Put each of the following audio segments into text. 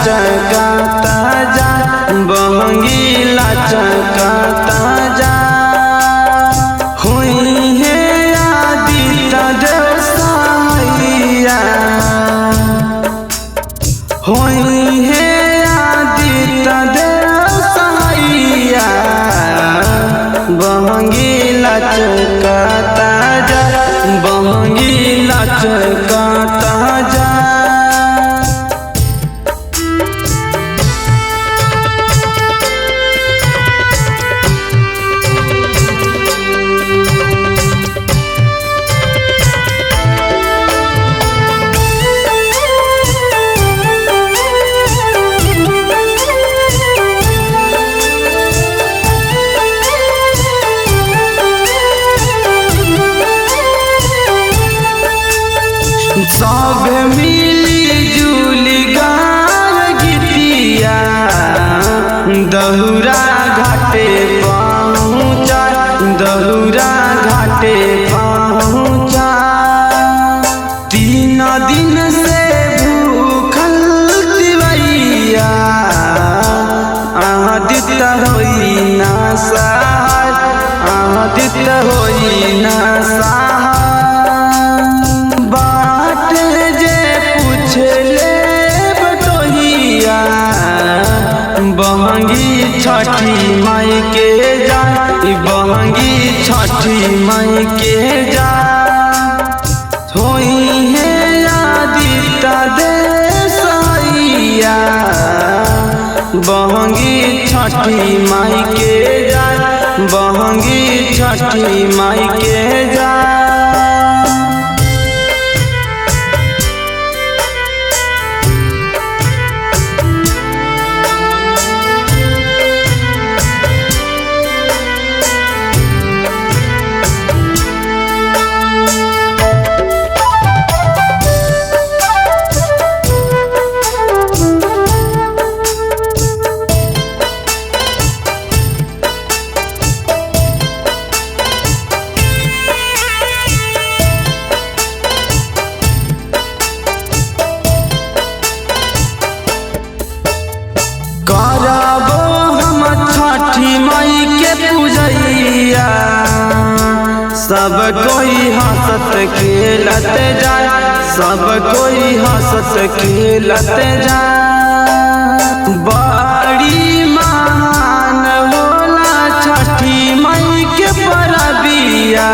लचकाता जा बहंगी लचकाता जा हुई है आदित्य देव सहाइया हुई है आदित्य देव सहाइया बहंगी लचकाता जा बहंगी लचकाता जा सब मिली जुली गाय गीतिया दहुरा घाटे पहुँचा दहुरा घाटे पहुँचा 3 दिन से भूखल दिवैया आदित्य होई ना सहाय आदित्य होई ना सहाय बहंगी छठी माई के जा बहंगी छठी माई के जा होई है आदित्य देव सहाइया बहंगी छठी माई के जा बहंगी छठी माई के जा करबो हम छठी माई के पूजैया सब कोई हंसत खेलत जाए सब कोई हंसत खेलत जाए बड़ी महान होला छठी माई के परबिया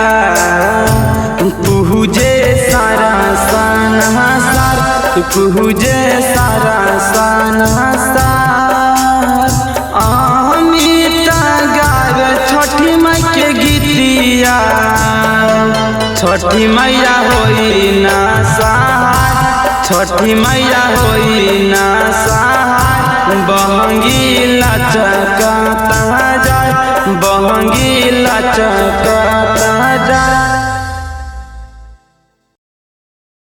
पूजे सारा संसार पूजे सारा संसार छठी माई के गीतिया छठी मैया होई ना सहाय छठी मैया होई ना सहाय बहंगी लचकाता जाए बहंगी लचकाता